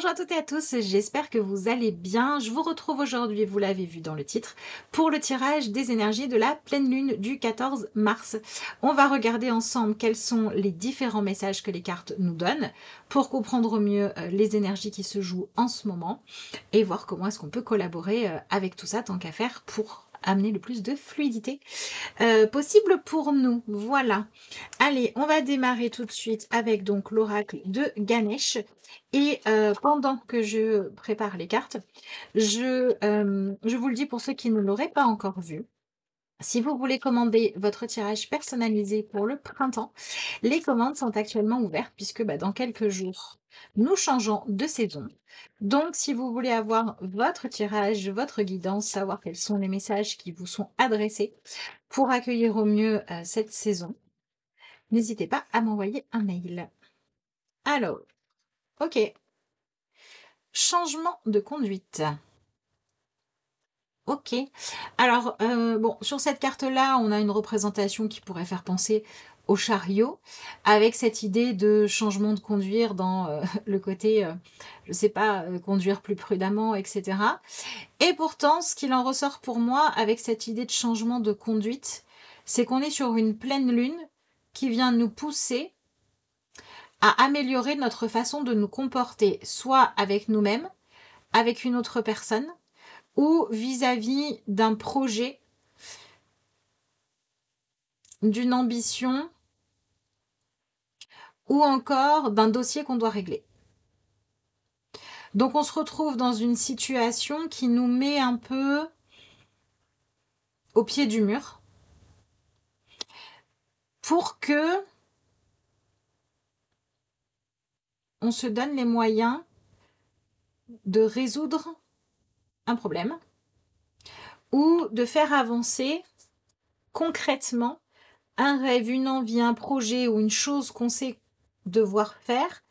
Bonjour à toutes et à tous, j'espère que vous allez bien. Je vous retrouve aujourd'hui, vous l'avez vu dans le titre, pour le tirage des énergies de la pleine lune du 14 mars. On va regarder ensemble quels sont les différents messages que les cartes nous donnent pour comprendre au mieux les énergies qui se jouent en ce moment et voir comment est-ce qu'on peut collaborer avec tout ça tant qu'à faire pour amener le plus de fluidité possible pour nous. Voilà. Allez, on va démarrer tout de suite avec donc l'oracle de Ganesh. Et pendant que je prépare les cartes, je vous le dis pour ceux qui ne l'auraient pas encore vu, si vous voulez commander votre tirage personnalisé pour le printemps, les commandes sont actuellement ouvertes puisque dans quelques jours, nous changeons de saison. Donc, si vous voulez avoir votre tirage, votre guidance, savoir quels sont les messages qui vous sont adressés pour accueillir au mieux cette saison, n'hésitez pas à m'envoyer un mail. Alors, ok. Changement de conduite. Ok. Alors, bon, sur cette carte-là, on a une représentation qui pourrait faire penser au chariot, avec cette idée de changement de conduire dans le côté, je sais pas, conduire plus prudemment, etc. Et pourtant, ce qu'il en ressort pour moi, avec cette idée de changement de conduite, c'est qu'on est sur une pleine lune qui vient nous pousser à améliorer notre façon de nous comporter, soit avec nous-mêmes, avec une autre personne, ou vis-à-vis d'un projet, d'une ambition, ou encore d'un dossier qu'on doit régler. Donc on se retrouve dans une situation qui nous met un peu au pied du mur pour que on se donne les moyens de résoudre un problème ou de faire avancer concrètement un rêve, une envie, un projet ou une chose qu'on sait devoir faire,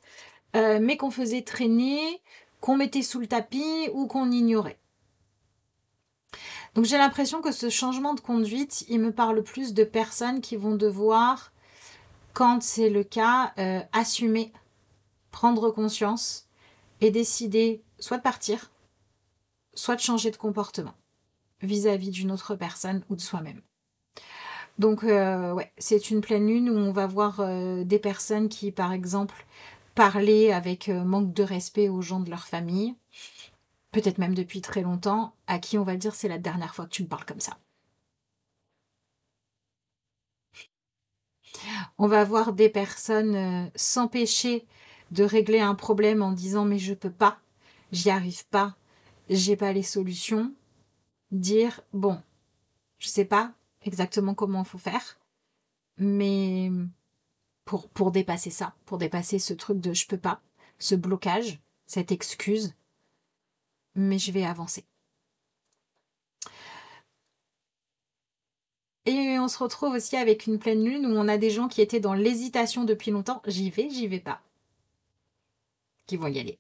mais qu'on faisait traîner, qu'on mettait sous le tapis ou qu'on ignorait. Donc j'ai l'impression que ce changement de conduite, il me parle plus de personnes qui vont devoir, quand c'est le cas, assumer, prendre conscience et décider soit de partir, soit de changer de comportement vis-à-vis d'une autre personne ou de soi-même. Donc ouais, c'est une pleine lune où on va voir des personnes qui, par exemple, parlaient avec manque de respect aux gens de leur famille, peut-être même depuis très longtemps, à qui on va dire c'est la dernière fois que tu me parles comme ça. On va voir des personnes s'empêcher de régler un problème en disant mais je peux pas, j'y arrive pas, j'ai pas les solutions. Dire bon, je sais pas exactement comment il faut faire, mais pour dépasser ça, pour dépasser ce truc de je peux pas, ce blocage, cette excuse, mais je vais avancer. Et on se retrouve aussi avec une pleine lune où on a des gens qui étaient dans l'hésitation depuis longtemps, j'y vais pas, qui vont y aller.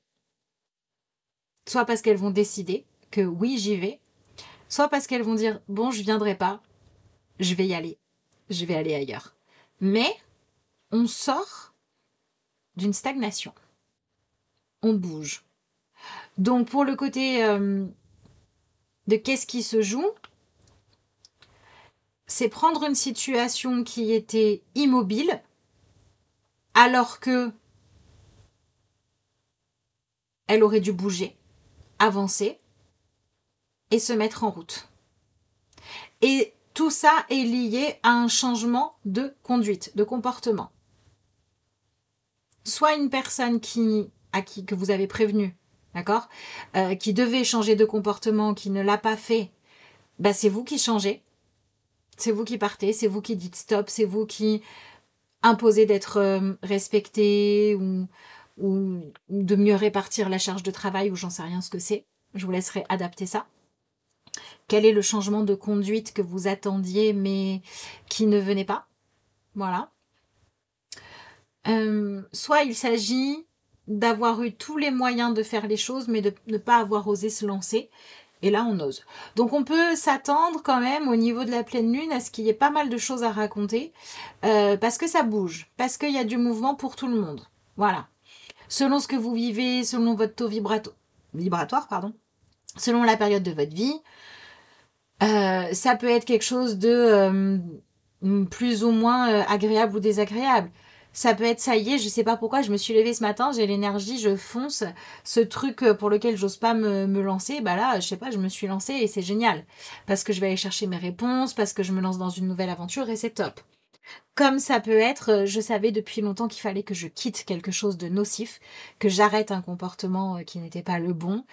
Soit parce qu'elles vont décider que oui, j'y vais, soit parce qu'elles vont dire bon, je viendrai pas, je vais y aller, je vais aller ailleurs. Mais on sort d'une stagnation. On bouge. Donc pour le côté de qu'est-ce qui se joue, c'est prendre une situation qui était immobile alors que elle aurait dû bouger, avancer et se mettre en route. Et tout ça est lié à un changement de conduite, de comportement. Soit une personne que vous avez prévenu, d'accord, qui devait changer de comportement, qui ne l'a pas fait, c'est vous qui changez, c'est vous qui partez, c'est vous qui dites stop, c'est vous qui imposez d'être respecté ou de mieux répartir la charge de travail ou j'en sais rien ce que c'est. Je vous laisserai adapter ça. Quel est le changement de conduite que vous attendiez mais qui ne venait pas? Voilà. Soit il s'agit d'avoir eu tous les moyens de faire les choses, mais de ne pas avoir osé se lancer. Et là, on ose. Donc, on peut s'attendre quand même au niveau de la pleine lune à ce qu'il y ait pas mal de choses à raconter, parce que ça bouge, parce qu'il y a du mouvement pour tout le monde. Voilà. selon ce que vous vivez, selon votre taux vibratoire, pardon, selon la période de votre vie. Ça peut être quelque chose de plus ou moins agréable ou désagréable. Ça peut être, ça y est, je sais pas pourquoi, je me suis levée ce matin, j'ai l'énergie, je fonce. Ce truc pour lequel j'ose pas me lancer, bah là, je sais pas, je me suis lancée et c'est génial. Parce que je vais aller chercher mes réponses, parce que je me lance dans une nouvelle aventure et c'est top. Comme ça peut être, je savais depuis longtemps qu'il fallait que je quitte quelque chose de nocif, que j'arrête un comportement qui n'était pas le bon.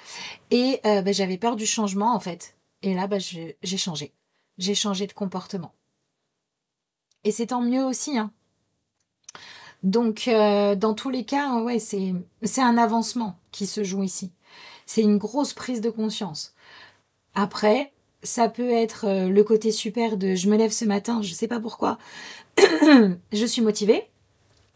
Et bah, j'avais peur du changement en fait. Et là, bah, j'ai changé. J'ai changé de comportement. Et c'est tant mieux aussi, hein. Donc, dans tous les cas, ouais, c'est un avancement qui se joue ici. C'est une grosse prise de conscience. Après, ça peut être le côté super de je me lève ce matin, je sais pas pourquoi, je suis motivée.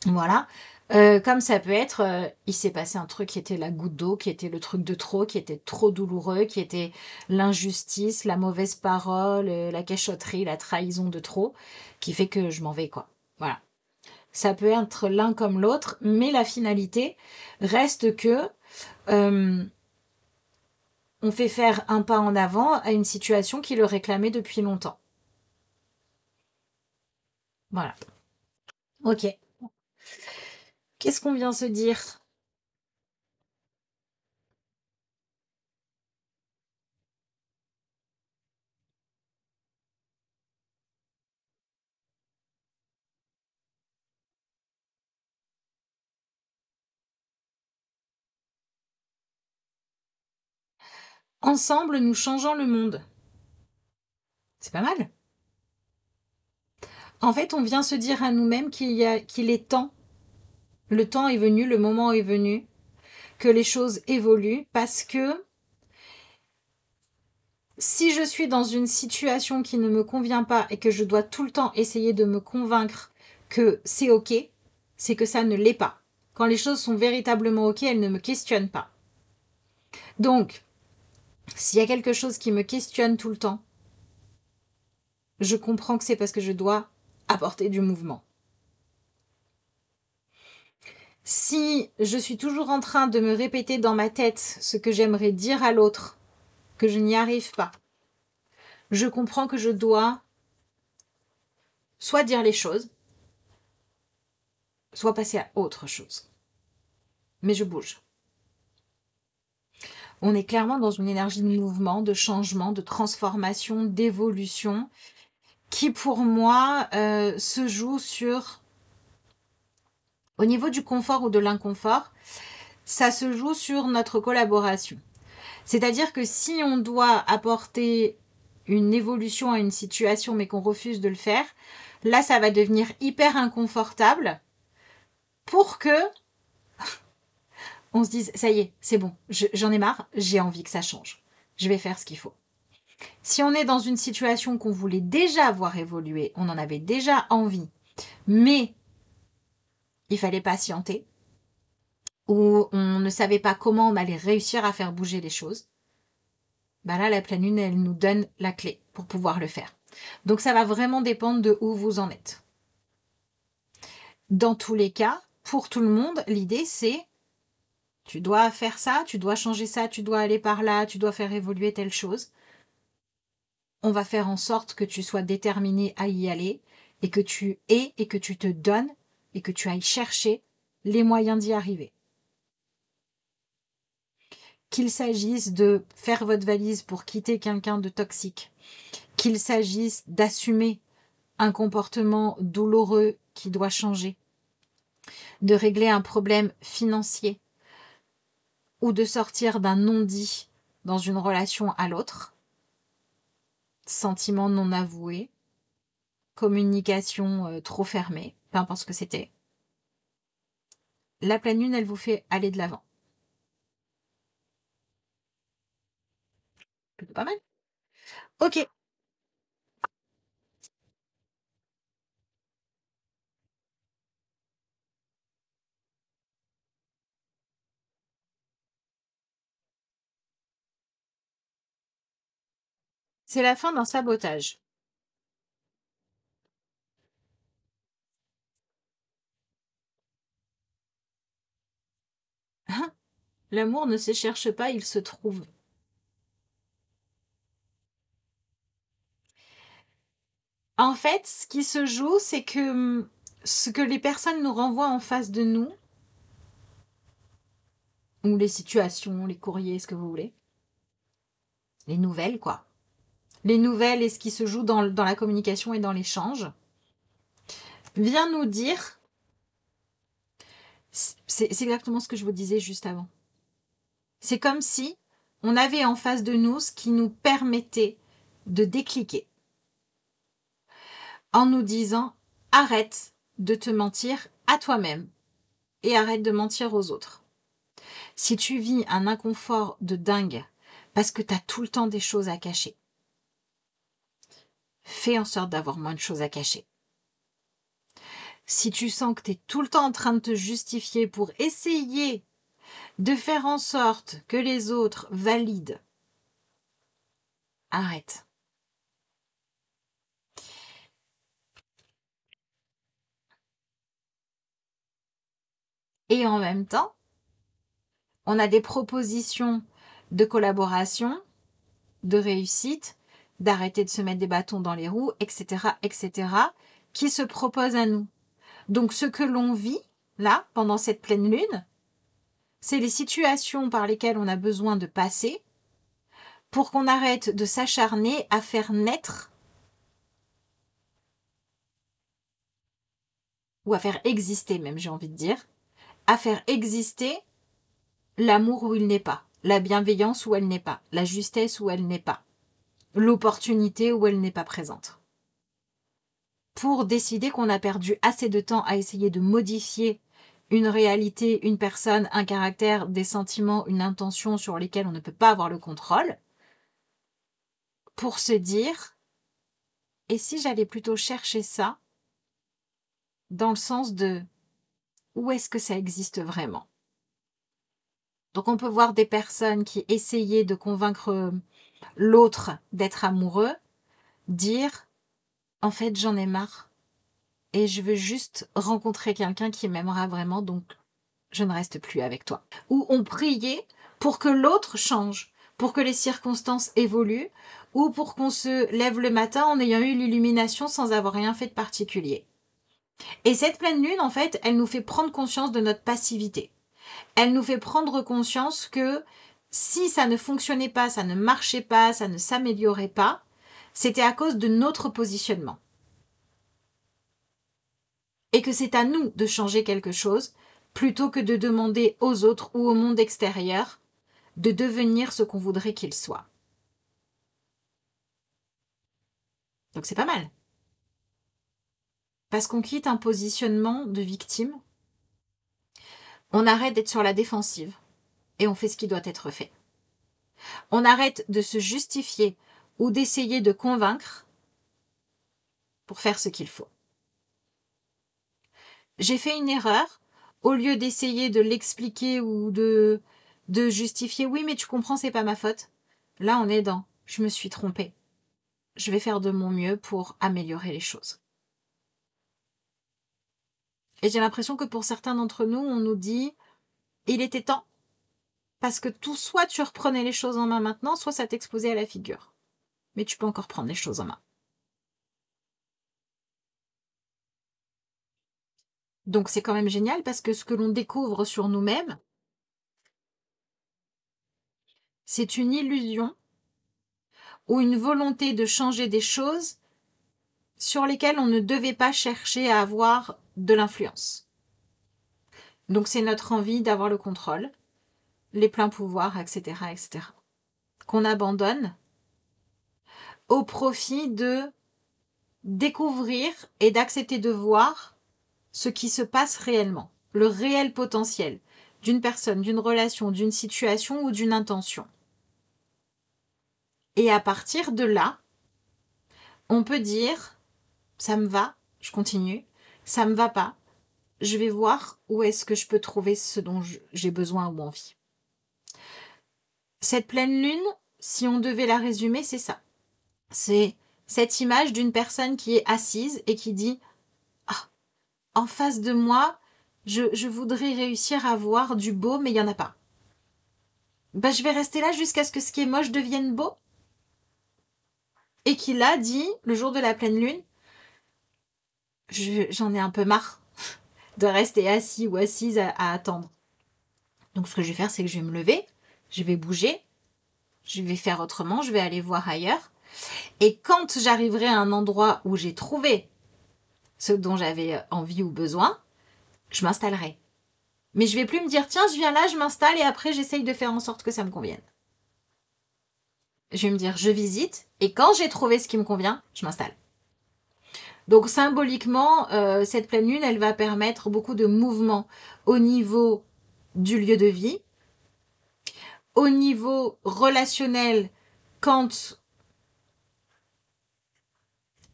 Voilà. Comme ça peut être, il s'est passé un truc qui était la goutte d'eau, qui était le truc de trop, qui était trop douloureux, qui était l'injustice, la mauvaise parole, la cachotterie, la trahison de trop, qui fait que je m'en vais, quoi. Voilà. Ça peut être l'un comme l'autre, mais la finalité reste que euh, on fait faire un pas en avant à une situation qui le réclamait depuis longtemps. Voilà. Ok. Qu'est-ce qu'on vient se dire? Ensemble, nous changeons le monde. C'est pas mal. En fait, on vient se dire à nous-mêmes qu'il est temps, le temps est venu, le moment est venu, que les choses évoluent parce que si je suis dans une situation qui ne me convient pas et que je dois tout le temps essayer de me convaincre que c'est ok, c'est que ça ne l'est pas. Quand les choses sont véritablement ok, elles ne me questionnent pas. Donc, s'il y a quelque chose qui me questionne tout le temps, je comprends que c'est parce que je dois apporter du mouvement. Si je suis toujours en train de me répéter dans ma tête ce que j'aimerais dire à l'autre, que je n'y arrive pas, je comprends que je dois soit dire les choses, soit passer à autre chose. Mais je bouge. On est clairement dans une énergie de mouvement, de changement, de transformation, d'évolution, qui pour moi se joue sur, au niveau du confort ou de l'inconfort, ça se joue sur notre collaboration. C'est-à-dire que si on doit apporter une évolution à une situation mais qu'on refuse de le faire, là ça va devenir hyper inconfortable pour que on se dise ça y est, c'est bon, j'en ai marre, j'ai envie que ça change. Je vais faire ce qu'il faut. Si on est dans une situation qu'on voulait déjà voir évoluer, on en avait déjà envie, mais il fallait patienter, ou on ne savait pas comment on allait réussir à faire bouger les choses, bah là, la pleine lune, elle nous donne la clé pour pouvoir le faire. Donc ça va vraiment dépendre de où vous en êtes. Dans tous les cas, pour tout le monde, l'idée c'est tu dois faire ça, tu dois changer ça, tu dois aller par là, tu dois faire évoluer telle chose. On va faire en sorte que tu sois déterminé à y aller et que tu aies et que tu te donnes et que tu ailles chercher les moyens d'y arriver. Qu'il s'agisse de faire votre valise pour quitter quelqu'un de toxique, qu'il s'agisse d'assumer un comportement douloureux qui doit changer, de régler un problème financier ou de sortir d'un non-dit dans une relation à l'autre, sentiment non avoué, communication trop fermée, peu importe ce que c'était. La pleine lune, elle vous fait aller de l'avant. Plutôt pas mal. Ok, c'est la fin d'un sabotage. L'amour ne se cherche pas, il se trouve. En fait, ce qui se joue, c'est que ce que les personnes nous renvoient en face de nous, ou les situations, les courriers, ce que vous voulez, les nouvelles, quoi. Les nouvelles et ce qui se joue dans la communication et dans l'échange, vient nous dire, c'est exactement ce que je vous disais juste avant. C'est comme si on avait en face de nous ce qui nous permettait de décliquer en nous disant arrête de te mentir à toi-même et arrête de mentir aux autres. Si tu vis un inconfort de dingue parce que tu as tout le temps des choses à cacher, fais en sorte d'avoir moins de choses à cacher. Si tu sens que tu es tout le temps en train de te justifier pour essayer de faire en sorte que les autres valident, arrête. Et en même temps, on a des propositions de collaboration, de réussite, d'arrêter de se mettre des bâtons dans les roues, etc., qui se proposent à nous. Donc ce que l'on vit, là, pendant cette pleine lune, c'est les situations par lesquelles on a besoin de passer pour qu'on arrête de s'acharner à faire naître ou à faire exister même, j'ai envie de dire, à faire exister l'amour où il n'est pas, la bienveillance où elle n'est pas, la justesse où elle n'est pas, l'opportunité où elle n'est pas présente. Pour décider qu'on a perdu assez de temps à essayer de modifier une réalité, une personne, un caractère, des sentiments, une intention sur lesquels on ne peut pas avoir le contrôle, pour se dire, et si j'allais plutôt chercher ça dans le sens de où est-ce que ça existe vraiment? Donc on peut voir des personnes qui essayaient de convaincre l'autre d'être amoureux, dire en fait j'en ai marre et je veux juste rencontrer quelqu'un qui m'aimera vraiment, donc je ne reste plus avec toi. Ou on priait pour que l'autre change, pour que les circonstances évoluent, ou pour qu'on se lève le matin en ayant eu l'illumination sans avoir rien fait de particulier. Et cette pleine lune, en fait, elle nous fait prendre conscience de notre passivité. Elle nous fait prendre conscience que si ça ne fonctionnait pas, ça ne marchait pas, ça ne s'améliorait pas, c'était à cause de notre positionnement. Et que c'est à nous de changer quelque chose, plutôt que de demander aux autres ou au monde extérieur de devenir ce qu'on voudrait qu'ils soient. Donc c'est pas mal. Parce qu'on quitte un positionnement de victime, on arrête d'être sur la défensive et on fait ce qui doit être fait. On arrête de se justifier ou d'essayer de convaincre pour faire ce qu'il faut. J'ai fait une erreur, au lieu d'essayer de l'expliquer ou de justifier, oui mais tu comprends, c'est pas ma faute. Là on est dans, je me suis trompée. Je vais faire de mon mieux pour améliorer les choses. Et j'ai l'impression que pour certains d'entre nous, on nous dit, il était temps. Parce que soit tu reprenais les choses en main maintenant, soit ça t'exposait à la figure. Mais tu peux encore prendre les choses en main. Donc c'est quand même génial parce que ce que l'on découvre sur nous-mêmes, c'est une illusion ou une volonté de changer des choses sur lesquelles on ne devait pas chercher à avoir de l'influence. Donc c'est notre envie d'avoir le contrôle, les pleins pouvoirs, etc., qu'on abandonne au profit de découvrir et d'accepter de voir ce qui se passe réellement, le réel potentiel d'une personne, d'une relation, d'une situation ou d'une intention. Et à partir de là, on peut dire, ça me va, je continue, ça me va pas, je vais voir où est-ce que je peux trouver ce dont j'ai besoin ou envie. Cette pleine lune, si on devait la résumer, c'est ça. C'est cette image d'une personne qui est assise et qui dit « Ah, en face de moi, je voudrais réussir à voir du beau, mais il n'y en a pas. bah, je vais rester là jusqu'à ce que ce qui est moche devienne beau. Et qu'il a dit, le jour de la pleine lune, j'en ai un peu marre de rester assis ou assise à attendre. Donc ce que je vais faire, c'est que je vais me lever, je vais bouger, je vais faire autrement, je vais aller voir ailleurs. Et quand j'arriverai à un endroit où j'ai trouvé ce dont j'avais envie ou besoin, je m'installerai. Mais je vais plus me dire, tiens, je viens là, je m'installe et après j'essaye de faire en sorte que ça me convienne. Je vais me dire, je visite et quand j'ai trouvé ce qui me convient, je m'installe. Donc symboliquement, cette pleine lune, elle va permettre beaucoup de mouvements au niveau du lieu de vie, au niveau relationnel, quand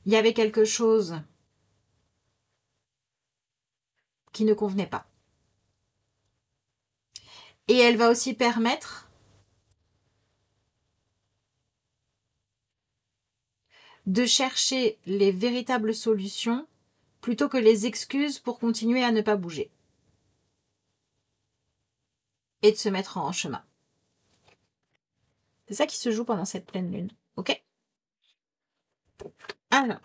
il y avait quelque chose qui ne convenait pas. Et elle va aussi permettre de chercher les véritables solutions plutôt que les excuses pour continuer à ne pas bouger. Et de se mettre en chemin. C'est ça qui se joue pendant cette pleine lune. Ok? Alors.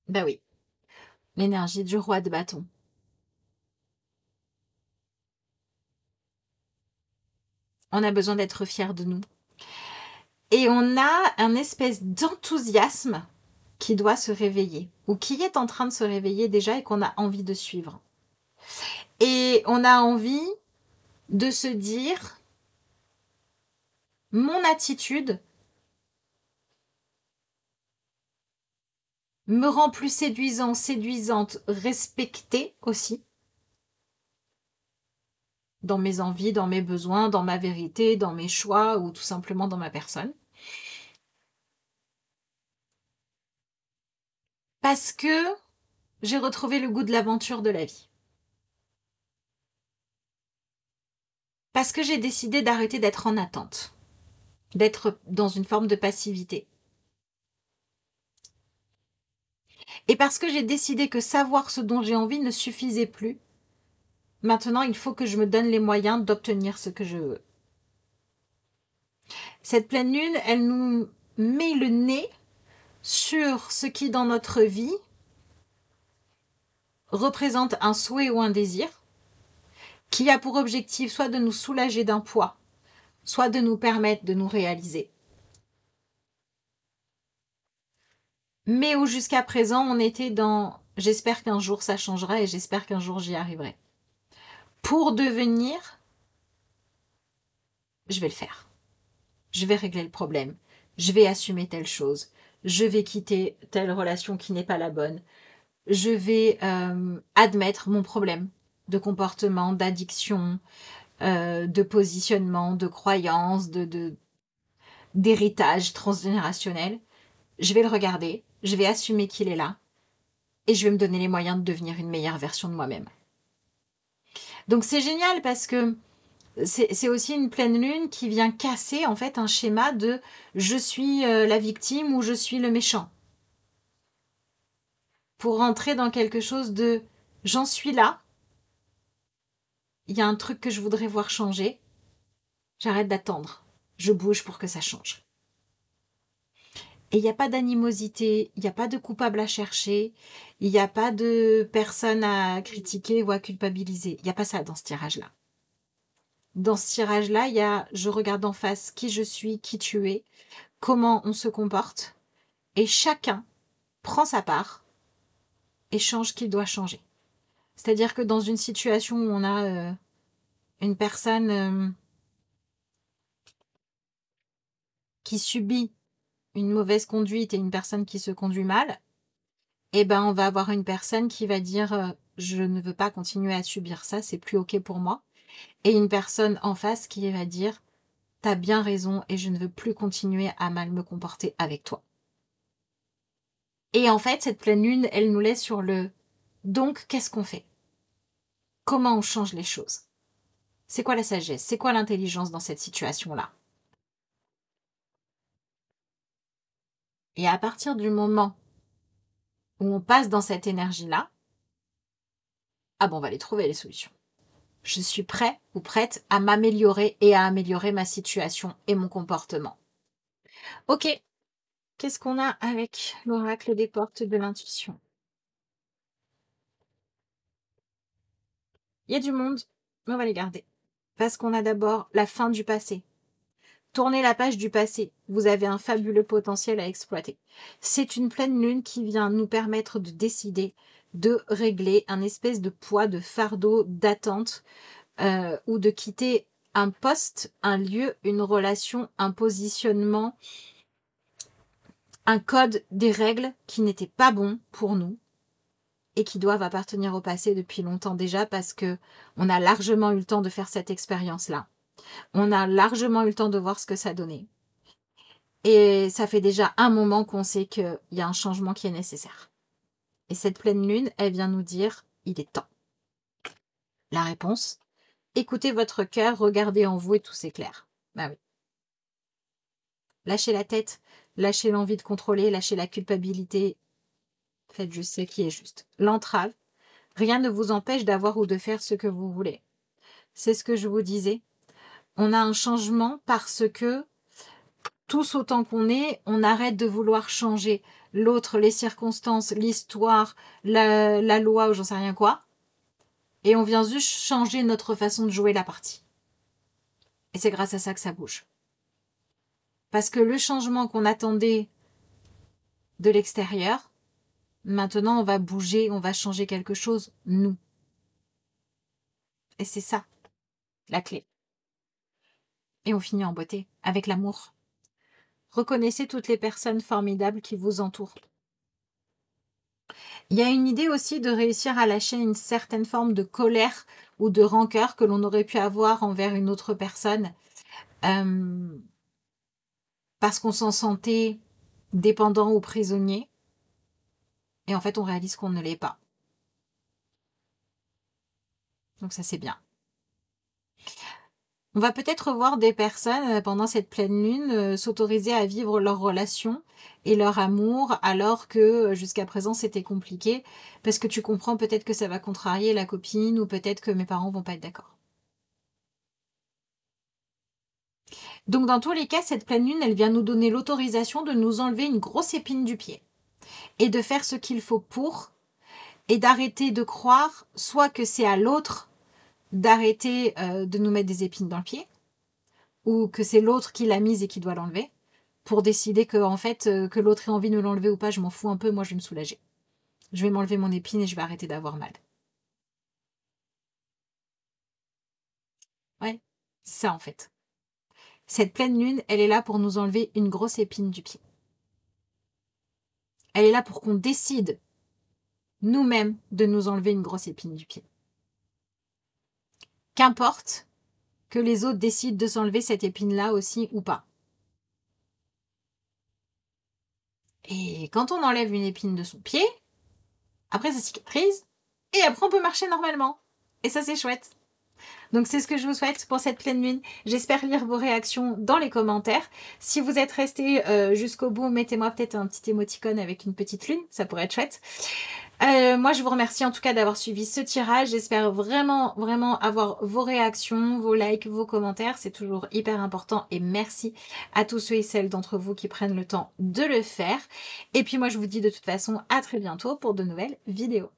Bah oui. L'énergie du roi de bâton. On a besoin d'être fiers de nous. Et on a un espèce d'enthousiasme qui doit se réveiller, ou qui est en train de se réveiller déjà et qu'on a envie de suivre. Et on a envie de se dire, mon attitude me rend plus séduisant, séduisante, respectée aussi, dans mes envies, dans mes besoins, dans ma vérité, dans mes choix, ou tout simplement dans ma personne. Parce que j'ai retrouvé le goût de l'aventure de la vie. Parce que j'ai décidé d'arrêter d'être en attente, d'être dans une forme de passivité. Et parce que j'ai décidé que savoir ce dont j'ai envie ne suffisait plus, maintenant il faut que je me donne les moyens d'obtenir ce que je veux. Cette pleine lune, elle nous met le nez sur ce qui dans notre vie représente un souhait ou un désir, qui a pour objectif soit de nous soulager d'un poids, soit de nous permettre de nous réaliser. Mais où jusqu'à présent on était dans j'espère qu'un jour ça changera et j'espère qu'un jour j'y arriverai. Pour devenir, je vais le faire. Je vais régler le problème. Je vais assumer telle chose. Je vais quitter telle relation qui n'est pas la bonne. Je vais admettre mon problème de comportement, d'addiction, de positionnement, de croyance, d'héritage transgénérationnel. Je vais le regarder, je vais assumer qu'il est là et je vais me donner les moyens de devenir une meilleure version de moi-même. Donc c'est génial parce que c'est aussi une pleine lune qui vient casser en fait un schéma de je suis la victime ou je suis le méchant. Pour rentrer dans quelque chose de j'en suis là, il y a un truc que je voudrais voir changer, j'arrête d'attendre, je bouge pour que ça change. Et il n'y a pas d'animosité, il n'y a pas de coupable à chercher, il n'y a pas de personne à critiquer ou à culpabiliser. Il n'y a pas ça dans ce tirage-là. Dans ce tirage-là, il y a je regarde en face qui je suis, qui tu es, comment on se comporte, et chacun prend sa part et change ce qu'il doit changer. C'est-à-dire que dans une situation où on a une personne qui subit une mauvaise conduite et une personne qui se conduit mal, eh ben on va avoir une personne qui va dire je ne veux pas continuer à subir ça, c'est plus ok pour moi. Et une personne en face qui va dire t'as bien raison et je ne veux plus continuer à mal me comporter avec toi. Et en fait, cette pleine lune, elle nous laisse sur le donc qu'est-ce qu'on fait? Comment on change les choses? C'est quoi la sagesse? C'est quoi l'intelligence dans cette situation-là? Et à partir du moment où on passe dans cette énergie-là, Ah bon, on va les trouver les solutions. Je suis prêt ou prête à m'améliorer et à améliorer ma situation et mon comportement. Ok, qu'est-ce qu'on a avec l'oracle des portes de l'intuition? Il y a du monde, mais on va les garder. Parce qu'on a d'abord la fin du passé. Tournez la page du passé. Vous avez un fabuleux potentiel à exploiter. C'est une pleine lune qui vient nous permettre de décider, de régler un espèce de poids, de fardeau, d'attente, ou de quitter un poste, un lieu, une relation, un positionnement, un code, des règles qui n'étaient pas bons pour nous et qui doivent appartenir au passé depuis longtemps déjà parce que on a largement eu le temps de faire cette expérience-là. On a largement eu le temps de voir ce que ça donnait. Et ça fait déjà un moment qu'on sait qu'il y a un changement qui est nécessaire. Et cette pleine lune, elle vient nous dire, il est temps. La réponse, écoutez votre cœur, regardez en vous et tout s'éclaire. Bah oui. Lâchez la tête, lâchez l'envie de contrôler, lâchez la culpabilité. Faites juste ce qui est juste. L'entrave, rien ne vous empêche d'avoir ou de faire ce que vous voulez. C'est ce que je vous disais. On a un changement parce que tous autant qu'on est, on arrête de vouloir changer l'autre, les circonstances, l'histoire, la loi ou j'en sais rien quoi. Et on vient juste changer notre façon de jouer la partie. Et c'est grâce à ça que ça bouge. Parce que le changement qu'on attendait de l'extérieur, maintenant on va bouger, on va changer quelque chose, nous. Et c'est ça, la clé. Et on finit en beauté, avec l'amour. Reconnaissez toutes les personnes formidables qui vous entourent. Il y a une idée aussi de réussir à lâcher une certaine forme de colère ou de rancœur que l'on aurait pu avoir envers une autre personne parce qu'on s'en sentait dépendant ou prisonnier. Et en fait, on réalise qu'on ne l'est pas. Donc ça, c'est bien. On va peut-être voir des personnes pendant cette pleine lune s'autoriser à vivre leur relation et leur amour alors que jusqu'à présent c'était compliqué parce que tu comprends peut-être que ça va contrarier la copine ou peut-être que mes parents vont pas être d'accord. Donc dans tous les cas, cette pleine lune, elle vient nous donner l'autorisation de nous enlever une grosse épine du pied et de faire ce qu'il faut pour et d'arrêter de croire soit que c'est à l'autre d'arrêter de nous mettre des épines dans le pied ou que c'est l'autre qui l'a mise et qui doit l'enlever, pour décider que, en fait, que l'autre ait envie de me l'enlever ou pas, je m'en fous un peu, moi je vais me soulager. Je vais m'enlever mon épine et je vais arrêter d'avoir mal. Ouais, c'est ça en fait. Cette pleine lune, elle est là pour nous enlever une grosse épine du pied. Elle est là pour qu'on décide nous-mêmes de nous enlever une grosse épine du pied. Qu'importe que les autres décident de s'enlever cette épine-là aussi ou pas. Et quand on enlève une épine de son pied, après ça cicatrise, et après on peut marcher normalement. Et ça c'est chouette. Donc c'est ce que je vous souhaite pour cette pleine lune. J'espère lire vos réactions dans les commentaires. Si vous êtes resté jusqu'au bout, mettez-moi peut-être un petit émoticône avec une petite lune, ça pourrait être chouette. Moi je vous remercie en tout cas d'avoir suivi ce tirage. J'espère vraiment avoir vos réactions, vos likes, vos commentaires. C'est toujours hyper important et merci à tous ceux et celles d'entre vous qui prennent le temps de le faire. Et puis moi je vous dis de toute façon à très bientôt pour de nouvelles vidéos.